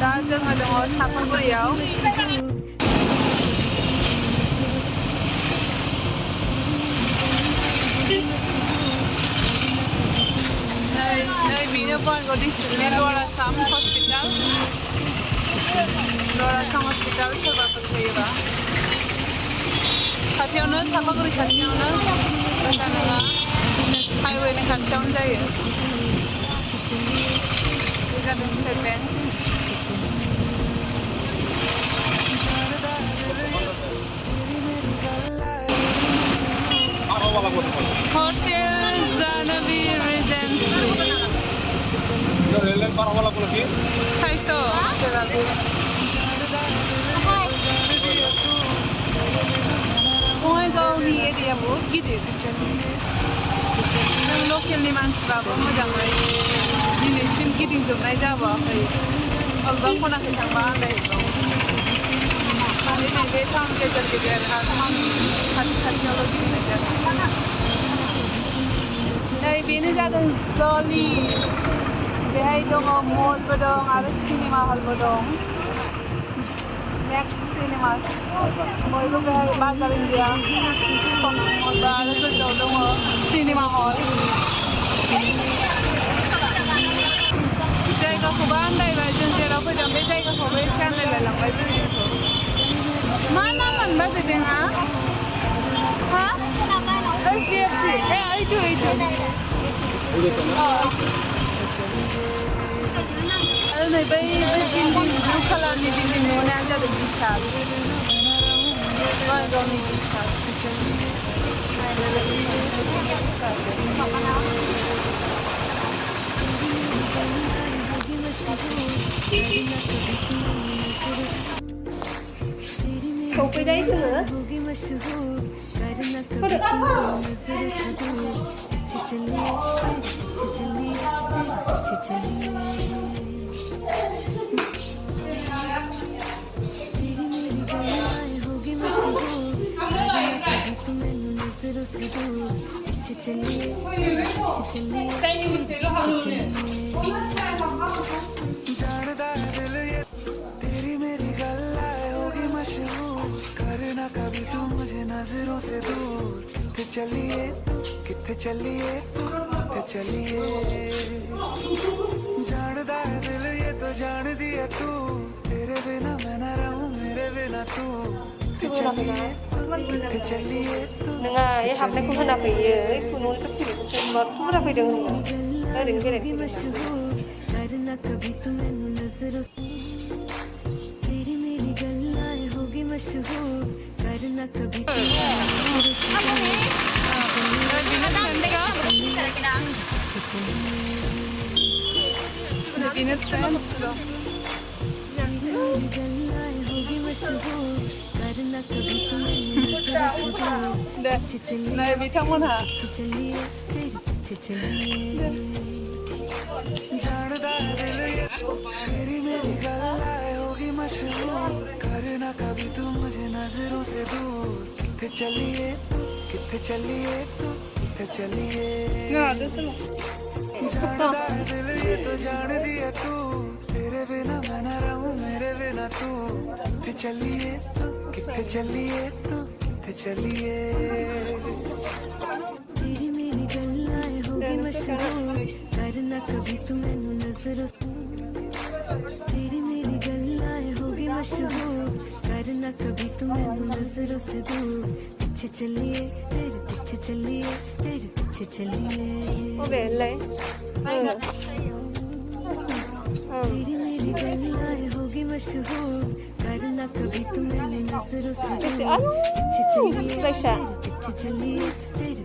दा जोङो दङ सापागुरियाव नै बेनो बङाइगाव डिस्ट्रिक्टनि लवार आसाम हस्पिटाल सोरबाफोर फैयोबा खाथियावनो सापागुरि खाथियावनो गोजान नङा हाइवेनि खाथियावनो जायो जादों state bank hotel Janvi regency खायसथ' बङाइगावनि एरिया बहुद गिदिर जों लकेलनि मानसिबाबो मोजाङै दिनैसिम गिदिंजोबनाय जाबावाखै अबेबा खनाखै थांबा आन्दायहैगौ खालि नैबे टाउन गेजेर गेजेर आरो टाउन खाथियावल' गिदिंनाय जादों नै बेनो जादों जलि बेहाय दङ मलबो दं आरो सिनेमा हलबो दं नेक्स्ट सिनेमा बयबो बेहाय बाजार इन्डिया मलबा आरो गोजौआव दङ सिनेमा हल जायगाखौबो आन्दायबाय जों जेराव फैदों बे जायगाखौबो एसे आन्दायलायलांबाय जोंखौ मा नाममोन बाजै बेंकआ हा HDFC ओइथु आरो नै बै बिल्डिं ब्लु कालारनि बिल्डिं नुनाया जादों बिशाल बङाइगावनि बिशाल सफैबाय जोङो कभी तू मुझे नजरों से दूर किथे चलिए जानदा है दिल ये तो जान दिया तू तेरे बिना मैं ना रहूं मेरे बिना तू किथे चलिए नङा ए हाबनायखौ होना फैयो ओइ खुनुखौ फैयो माखौ होना फैदों ओरैनो बेरायनो करना कभी बिथांमोनहा करना कभी तू मुझे नजरों से दूर किथे चलिए जानदा दिल ये तो जान दिया तू तेरे बिना मैं ना रहूं मेरे बिना तू किथे चलिए तेरी मेरी गल्लाएं होगी मशहूर करना कभी तू मैनू नजरों तेरी मेरी गल्लाएं होगी मशहूर करना कभी तू मैनू नजरों से दूर पीछे चलिए तेरे पीछे चलिए तेरी मेरी गल्लाएं होगी मशहूर करना कभी तू मैनू नजरों से दूर पीछे चलिए किथे चलिए तेरी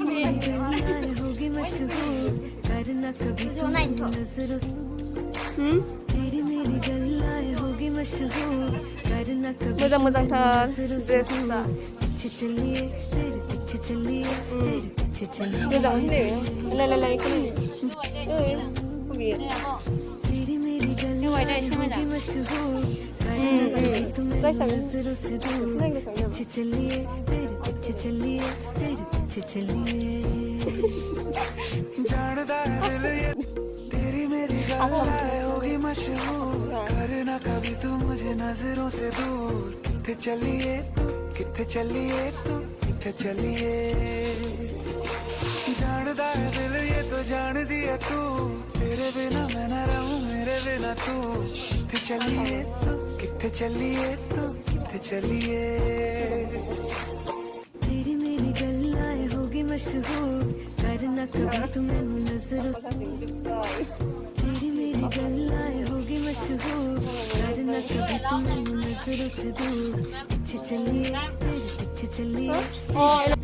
मेरी गल्लाएं होगी मशहूर करना कभी तू मैनू नजरों से तेरी मेरी गल्लाएं होगी मशहूर करना कभी तू मुझे था नजरों से दूर पीछे चलिए तेरे पीछे चलिए तेरे पीछे चलिए तेरी मेरी गल्लाएं होगी मशहूर करना कभी तू मैनू नजरों से दूर पीछे चलिए तेरे पीछे चलिए तेरे पीछे चलिए जानदा है दिल ये तेरी मेरी गल्लाएं होगी मशहूर करना कभी तू मुझे नजरों से दूर किथे चलिए तू किथे चलिए तू किथे चलिए जानदा है दिल ये तो जान दिया तू तेरे बिना मैं न रहूं मेरे बिना तू किथे चलिए तू किथे चलिए तू किथे चलिए तेरी मेरी गल्लाएं होगी मशहूर करना कभी तू मैनू नजरों तेरी मेरी गल्लाएं होगी मशहूर करना कभी तू मैनू नजरों से दूर पीछे चलिए तेरे पीछे चलिए